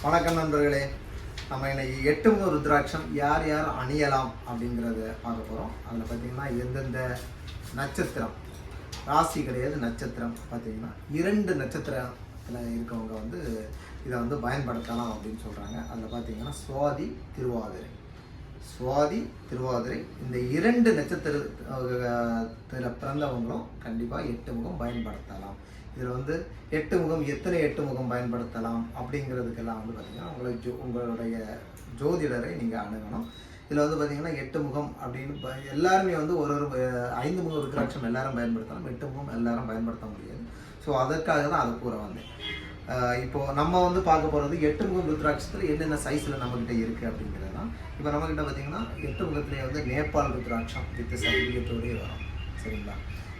வணக்கம் நண்பர்களே. நம்ம இன்னைக்கு 8 முக ருத்ராட்சம் யார் யார் அணியலாம் அப்படிங்கிறத பார்க்க போகிறோம். அதில் பார்த்தீங்கன்னா எந்தெந்த நட்சத்திரம், ராசி கிடையாது நட்சத்திரம், பார்த்தீங்கன்னா 2 நட்சத்திரத்தில் இருக்கவங்க வந்து இதை வந்து பயன்படுத்தலாம் அப்படின்னு சொல்கிறாங்க. அதில் பார்த்தீங்கன்னா சுவாதி, திருவாதிரை இந்த 2 நட்சத்திரத்தில் பிறந்தவங்களும் கண்டிப்பாக 8 முகம் பயன்படுத்தலாம். இதில் வந்து 8 முகம் எத்தனை 8 முகம் பயன்படுத்தலாம் அப்படிங்கிறதுக்கெல்லாம் வந்து பார்த்திங்கன்னா உங்களுடைய ஜோதிடரை நீங்கள் அணுகணும். இதில் வந்து பார்த்திங்கன்னா 8 முகம் அப்படின்னு எல்லாருமே வந்து ஒரு 5 முக ருத்ராட்சம் எல்லாரும் பயன்படுத்தலாம், 8 முகம் எல்லாரும் பயன்படுத்த முடியாது. ஸோ அதற்காக தான் அதை கூற வந்தேன். இப்போது நம்ம வந்து பார்க்க போகிறது 8 முகம் ருத்ராட்சத்தில் என்னென்ன சைஸில் நம்மக்கிட்ட இருக்குது அப்படிங்கிறது தான். இப்போ நம்மக்கிட்ட பார்த்திங்கன்னா 8 முகத்துலேயே வந்து நேபாள் ருத்ராட்சம் வித் சர்டிஃபிகேட்டோடய வரும், சரிங்களா?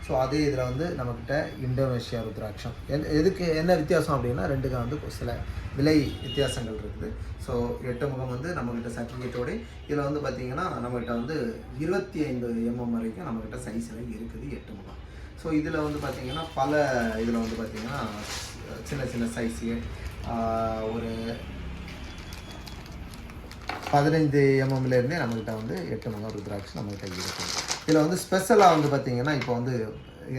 ஸோ அதே இதில் வந்து நம்மக்கிட்ட இந்தோனேஷியா ருத்ராட்சம் எதுக்கு என்ன வித்தியாசம் அப்படின்னா ரெண்டுக்கு வந்து சில விலை வித்தியாசங்கள் இருக்குது. ஸோ 8 முகம் வந்து நம்மக்கிட்ட சர்டிஃபிகேட்டோடு இதில் வந்து பார்த்திங்கன்னா நம்மக்கிட்ட வந்து 25 mm வரைக்கும் நம்மக்கிட்ட சைஸில் இருக்குது 8 முகம். ஸோ இதில் வந்து பார்த்திங்கன்னா பல இதில் வந்து பார்த்திங்கன்னா சின்ன சின்ன சைஸு ஒரு 15 mmலேருந்தே நம்மக்கிட்ட வந்து 8 முகம் ருத்ராட்சம் நம்மக்கிட்ட இருக்குது. இதில் வந்து ஸ்பெஷலாக வந்து பார்த்திங்கன்னா இப்போ வந்து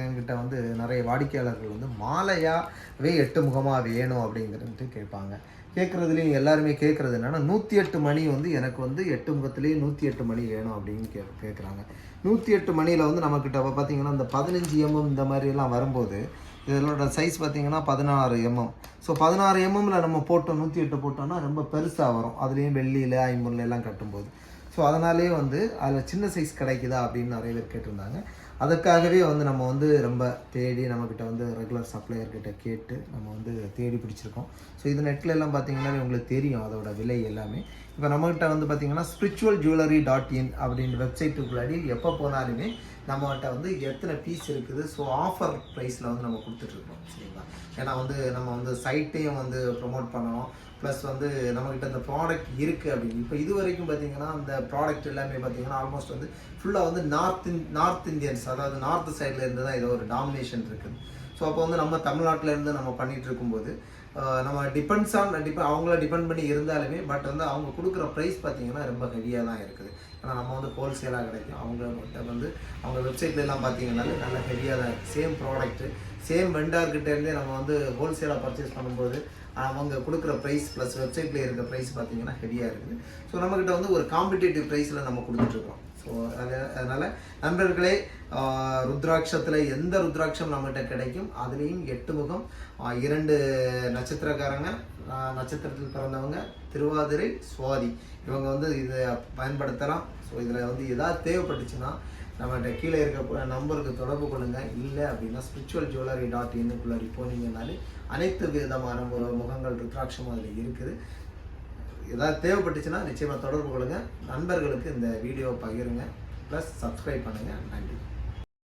என்கிட்ட வந்து நிறைய வாடிக்கையாளர்கள் வந்து மாலையாகவே 8 முகமாக வேணும் அப்படிங்கிறது கேட்பாங்க. கேட்குறதுலேயும் எல்லாருமே கேட்குறது என்னென்னா 108 மணி வந்து எனக்கு வந்து 8 முகத்துலேயே 108 மணி வேணும் அப்படின்னு கேட்குறாங்க. 108 மணியில் வந்து நம்மக்கிட்ட பார்த்திங்கன்னா இந்த 15 mm இந்த மாதிரிலாம் வரும்போது இதனோட சைஸ் பார்த்திங்கன்னா 16 mm. ஸோ 16 mmல நம்ம போட்டோம் 108 போட்டோம்னா ரொம்ப பெருசாக வரும். அதுலேயும் வெள்ளியில் ஐம்பொருள் எல்லாம் கட்டும்போது. ஸோ அதனாலே வந்து அதில் சின்ன சைஸ் கிடைக்குதா அப்படின்னு நிறைய பேர் கேட்டிருந்தாங்க. அதுக்காகவே வந்து நம்ம வந்து ரொம்ப தேடி நம்மக்கிட்ட வந்து ரெகுலர் சப்ளையர்கிட்ட கேட்டு நம்ம வந்து தேடி பிடிச்சிருக்கோம். ஸோ இது நெட்டில் எல்லாம் பார்த்தீங்கன்னா உங்களுக்கு தெரியும் அதோட விலை எல்லாமே. இப்போ நம்மகிட்ட வந்து பார்த்திங்கன்னா spiritualjewelry.in அப்படின்ற வெப்சைட்டுக்குள்ளாடி எப்போ போனாலுமே நம்மகிட்ட வந்து எத்தனை பீஸ் இருக்குது. ஸோ ஆஃபர் ப்ரைஸில் வந்து நம்ம கொடுத்துட்ருக்கோம், சரிங்களா? ஏன்னா வந்து நம்ம வந்து சைட்டையும் வந்து ப்ரொமோட் பண்ணணும், ப்ளஸ் வந்து நம்மக்கிட்ட இந்த ப்ராடக்ட் இருக்குது அப்படின்னு. இப்போ இது வரைக்கும் பார்த்திங்கன்னா அந்த ப்ராடக்ட் எல்லாமே பார்த்திங்கன்னா ஆல்மோஸ்ட் வந்து ஃபுல்லாக வந்து நார்த் இந்தியன்ஸ், அதாவது நார்த் சைடில் இருந்து தான் ஏதோ ஒரு டாமினேஷன் இருக்குது. ஸோ அப்போ வந்து நம்ம தமிழ்நாட்டிலேருந்து நம்ம பண்ணிகிட்டு இருக்கும்போது நம்ம அவங்கள டிபெண்ட் பண்ணி இருந்தாலுமே பட் வந்து அவங்க கொடுக்குற ப்ரைஸ் பார்த்திங்கன்னா ரொம்ப ஹெவியாக தான் இருக்குது. ஏன்னா நம்ம வந்து ஹோல்சேலாக கிடைக்கும். அவங்கள்ட்ட வந்து அவங்க வெப்சைட்லாம் பார்த்திங்கனாலே நல்ல ஹெவியாக தான் இருக்குது. சேம் ப்ராடக்ட்டு சேம் வெண்டார்கிட்டேருந்தே நம்ம வந்து ஹோல்சேலாக பர்ச்சேஸ் பண்ணும்போது அவங்க கொடுக்குற ப்ரைஸ் ப்ளஸ் வெப்சைட்டில் இருக்க ப்ரைஸ் பார்த்திங்கன்னா ஹெவியாக இருக்குது. ஸோ நம்மக்கிட்ட வந்து ஒரு காம்படிட்டிவ் ப்ரைஸில் நம்ம கொடுத்துட்ருக்கோம். ஸோ அதனால் நண்பர்களே, ருத்ராட்சத்தில் எந்த ருத்ராட்சம் நம்மகிட்ட கிடைக்கும் அதுலேயும் 8 முகம் 2 நட்சத்திரக்காரங்க, நட்சத்திரத்தில் பிறந்தவங்க, திருவாதிரை, சுவாதி, இவங்க வந்து இதை பயன்படுத்தலாம். ஸோ இதில் வந்து எதாவது தேவைப்பட்டுச்சுன்னா நம்மகிட்ட கீழே இருக்க நம்பருக்கு தொடர்பு கொள்ளுங்கள். இல்லை அப்படின்னா spiritualjewelry.in போனீங்கன்னாலே அனைத்து விதமான முகங்கள் ருத்ராட்சமும் அதில் இருக்குது. ஏதாவது தேவைப்பட்டுச்சுன்னா நிச்சயமாக தொடர்பு கொள்ளுங்கள். நண்பர்களுக்கு இந்த வீடியோவை பகிருங்க, ப்ளஸ் சப்ஸ்கிரைப் பண்ணுங்கள். நன்றி.